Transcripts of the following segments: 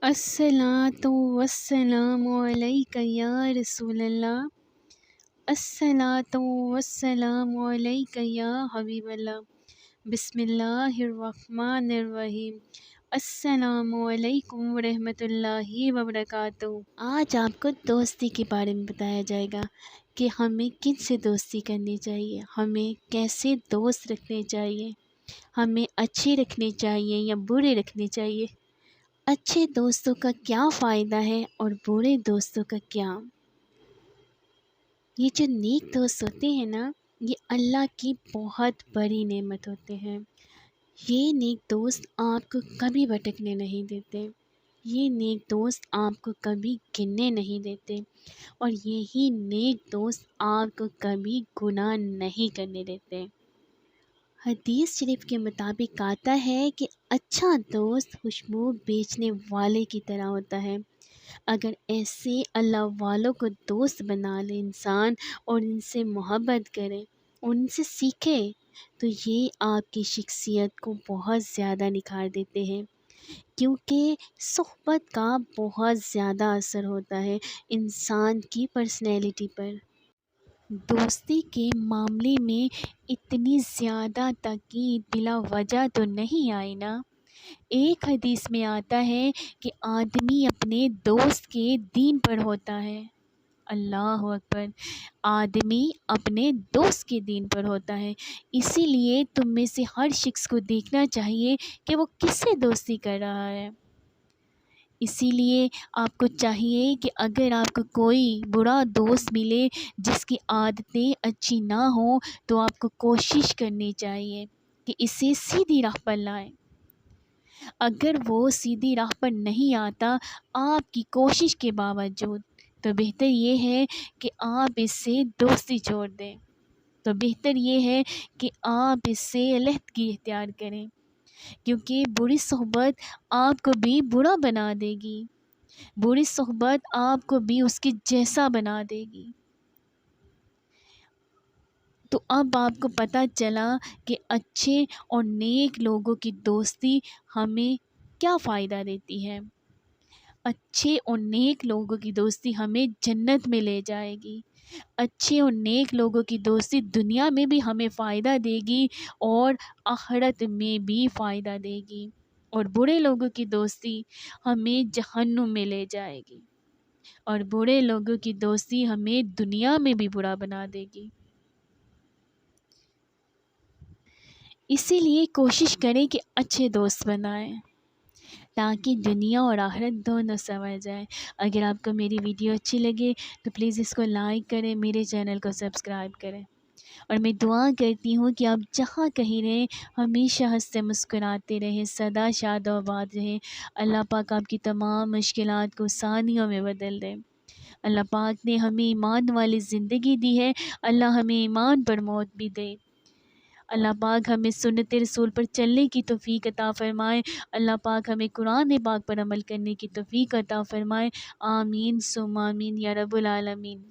الصلاۃ والسلام علیک یا رسول اللہ۔ الصلاۃ والسلام علیک یا حبیب اللہ۔ بسم اللہ الرحمن الرحیم۔ السلام علیکم ورحمۃ اللہ وبرکاتہ۔ آج آپ کو دوستی کے بارے میں بتایا جائے گا کہ ہمیں کن سے دوستی کرنی چاہیے، ہمیں کیسے دوست رکھنے چاہیے، ہمیں اچھے رکھنے چاہیے یا برے رکھنے چاہیے، اچھے دوستوں کا کیا فائدہ ہے اور برے دوستوں کا کیا۔ یہ جو نیک دوست ہوتے ہیں نا، یہ اللہ کی بہت بڑی نعمت ہوتے ہیں۔ یہ نیک دوست آپ کو کبھی بھٹکنے نہیں دیتے، یہ نیک دوست آپ کو کبھی گرنے نہیں دیتے، اور یہی نیک دوست آپ کو کبھی گناہ نہیں کرنے دیتے۔ حدیث شریف کے مطابق آتا ہے کہ اچھا دوست خوشبو بیچنے والے کی طرح ہوتا ہے۔ اگر ایسے اللہ والوں کو دوست بنا لے انسان اور ان سے محبت کرے اور ان سے سیکھے تو یہ آپ کی شخصیت کو بہت زیادہ نکھار دیتے ہیں، کیونکہ صحبت کا بہت زیادہ اثر ہوتا ہے انسان کی پرسنالٹی پر۔ دوستی کے معاملے میں اتنی زیادہ تاکید بلا وجہ تو نہیں آئی نا۔ ایک حدیث میں آتا ہے کہ آدمی اپنے دوست کے دین پر ہوتا ہے۔ اللہ اکبر، آدمی اپنے دوست کے دین پر ہوتا ہے۔ اسی لیے تم میں سے ہر شخص کو دیکھنا چاہیے کہ وہ کس سے دوستی کر رہا ہے۔ اسی لیے آپ کو چاہیے کہ اگر آپ کو کوئی برا دوست ملے جس کی عادتیں اچھی نہ ہوں تو آپ کو کوشش کرنی چاہیے کہ اسے سیدھی راہ پر لائیں۔ اگر وہ سیدھی راہ پر نہیں آتا آپ کی کوشش کے باوجود، تو بہتر یہ ہے کہ آپ اس سے دوستی چھوڑ دیں، تو بہتر یہ ہے کہ آپ اس سے علیحدگی اختیار کریں، کیونکہ بری صحبت آپ کو بھی برا بنا دے گی، بری صحبت آپ کو بھی اس کے جیسا بنا دے گی۔ تو اب آپ کو پتہ چلا کہ اچھے اور نیک لوگوں کی دوستی ہمیں کیا فائدہ دیتی ہے۔ اچھے اور نیک لوگوں کی دوستی ہمیں جنت میں لے جائے گی۔ اچھے اور نیک لوگوں کی دوستی دنیا میں بھی ہمیں فائدہ دے گی اور آخرت میں بھی فائدہ دے گی، اور برے لوگوں کی دوستی ہمیں جہنم میں لے جائے گی، اور برے لوگوں کی دوستی ہمیں دنیا میں بھی برا بنا دے گی۔ اسی لیے کوشش کریں کہ اچھے دوست بنائیں تاکہ دنیا اور آخرت دونوں سنور جائے۔ اگر آپ کو میری ویڈیو اچھی لگے تو پلیز اس کو لائک کریں، میرے چینل کو سبسکرائب کریں، اور میں دعا کرتی ہوں کہ آپ جہاں کہیں رہیں ہمیشہ ہنستے مسکراتے رہیں، سدا شاد و آباد رہیں۔ اللہ پاک آپ کی تمام مشکلات کو ثانیوں میں بدل دے۔ اللہ پاک نے ہمیں ایمان والی زندگی دی ہے، اللہ ہمیں ایمان پر موت بھی دے۔ اللہ پاک ہمیں سنت رسول پر چلنے کی توفیق عطا فرمائے، اللہ پاک ہمیں قرآن پاک پر عمل کرنے کی توفیق عطا فرمائے۔ آمین ثم آمین یا رب العالمین۔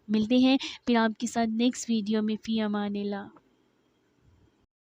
ملتے ہیں پھر آپ کے ساتھ نیکسٹ ویڈیو میں، فی امان اللہ۔